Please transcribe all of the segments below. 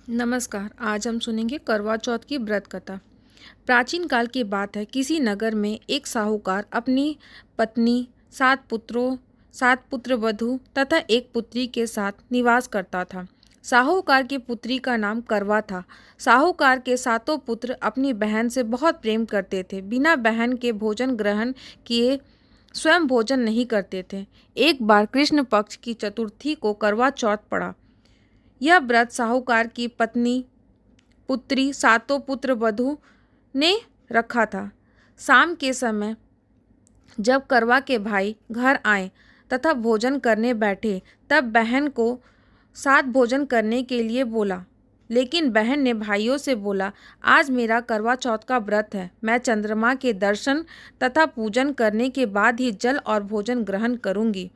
नमस्कार। आज हम सुनेंगे करवा चौथ की व्रत कथा। प्राचीन काल की बात है। किसी नगर में एक साहूकार अपनी पत्नी, 7 पुत्र वधू तथा एक पुत्री के साथ निवास करता था। साहूकार की पुत्री का नाम करवा था। साहूकार के 7 पुत्र अपनी बहन से बहुत प्रेम करते थे। बिना बहन के भोजन ग्रहण किए स्वयं भोजन नहीं करते थे। एक बार कृष्ण पक्ष की चतुर्थी को करवा चौथ पड़ा। यह व्रत साहूकार की पत्नी, पुत्री, 7 पुत्र वधू ने रखा था। शाम के समय जब करवा के भाई घर आए तथा भोजन करने बैठे, तब बहन को साथ भोजन करने के लिए बोला, लेकिन बहन ने भाइयों से बोला, आज मेरा करवा चौथ का व्रत है। मैं चंद्रमा के दर्शन तथा पूजन करने के बाद ही जल और भोजन ग्रहण करूंगी।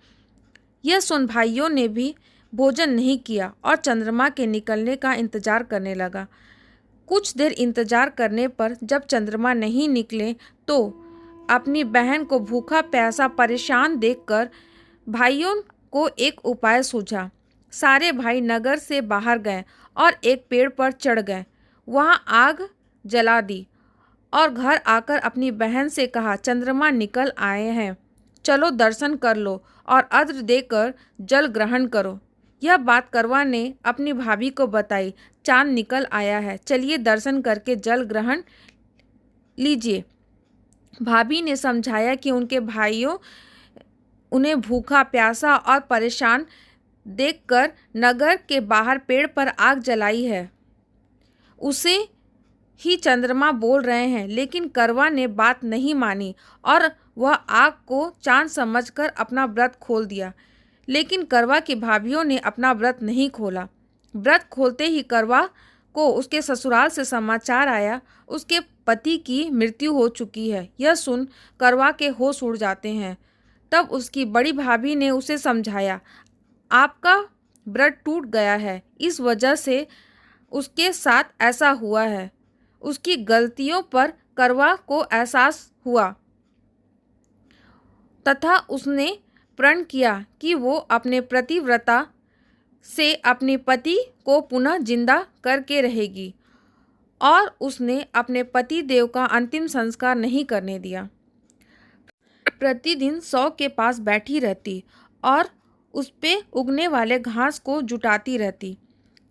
यह सुन भाइयों ने भी भोजन नहीं किया और चंद्रमा के निकलने का इंतजार करने लगा। कुछ देर इंतजार करने पर जब चंद्रमा नहीं निकले तो अपनी बहन को भूखा प्यासा परेशान देखकर भाइयों को एक उपाय सूझा। सारे भाई नगर से बाहर गए और एक पेड़ पर चढ़ गए। वहां आग जला दी और घर आकर अपनी बहन से कहा, चंद्रमा निकल आए हैं, चलो दर्शन कर लो और अर्घ्य देकर जल ग्रहण करो। यह बात करवा ने अपनी भाभी को बताई। चांद निकल आया है, चलिए दर्शन करके जल ग्रहण लीजिए। भाभी ने समझाया कि उनके भाइयों उन्हें भूखा प्यासा और परेशान देखकर नगर के बाहर पेड़ पर आग जलाई है, उसे ही चंद्रमा बोल रहे हैं। लेकिन करवा ने बात नहीं मानी और वह आग को चांद समझकर अपना व्रत खोल दिया। लेकिन करवा की भाभीियों ने अपना व्रत नहीं खोला। व्रत खोलते ही करवा को उसके ससुराल से समाचार आया, उसके पति की मृत्यु हो चुकी है। यह सुन करवा के होश उड़ जाते हैं। तब उसकी बड़ी भाभी ने उसे समझाया, आपका व्रत टूट गया है, इस वजह से उसके साथ ऐसा हुआ है। उसकी गलतियों पर करवा को एहसास हुआ तथा उसने प्रण किया कि वो अपने प्रतिव्रता से अपने पति को पुनः जिंदा करके रहेगी और उसने अपने पति देव का अंतिम संस्कार नहीं करने दिया। प्रतिदिन 100 के पास बैठी रहती और उस पे उगने वाले घास को जुटाती रहती।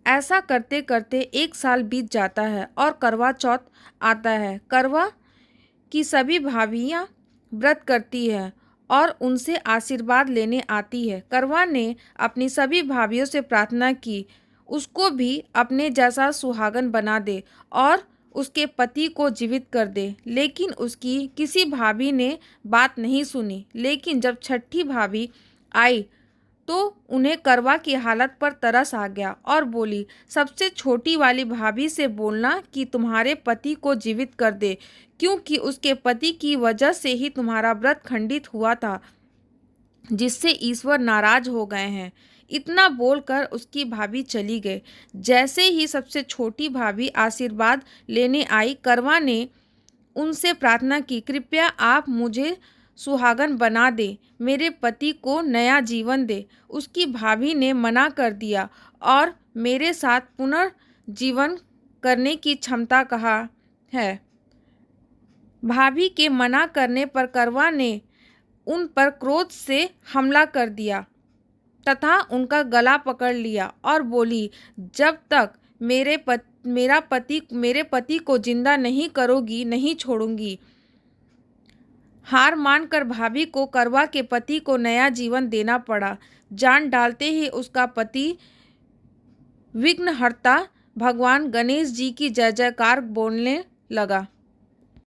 ऐसा करते करते 1 साल बीत जाता है और करवा चौथ आता है। करवा की सभी भाभियां व्रत करती है और उनसे आशीर्वाद लेने आती है। करवा ने अपनी सभी भाभियों से प्रार्थना की, उसको भी अपने जैसा सुहागन बना दे और उसके पति को जीवित कर दे। लेकिन उसकी किसी भाभी ने बात नहीं सुनी। लेकिन जब छठी भाभी आई तो उन्हें करवा की हालत पर तरस आ गया और बोली, सबसे छोटी वाली भाभी से बोलना कि तुम्हारे पति को जीवित कर दे, क्योंकि उसके पति की वजह से ही तुम्हारा व्रत खंडित हुआ था, जिससे ईश्वर नाराज हो गए हैं। इतना बोलकर उसकी भाभी चली गई। जैसे ही सबसे छोटी भाभी आशीर्वाद लेने आई, करवा ने उनसे प्रार्थना की, कृपया आप मुझे सुहागन बना दे, मेरे पति को नया जीवन दे। उसकी भाभी ने मना कर दिया और मेरे साथ पुनर्जीवन करने की क्षमता कहा है। भाभी के मना करने पर करवा ने उन पर क्रोध से हमला कर दिया तथा उनका गला पकड़ लिया और बोली, जब तक मेरे पति को जिंदा नहीं करोगी, नहीं छोड़ूंगी। हार मानकर भाभी को करवा के पति को नया जीवन देना पड़ा। जान डालते ही उसका पति विघ्नहर्ता भगवान गणेश जी की जय जयकार बोलने लगा।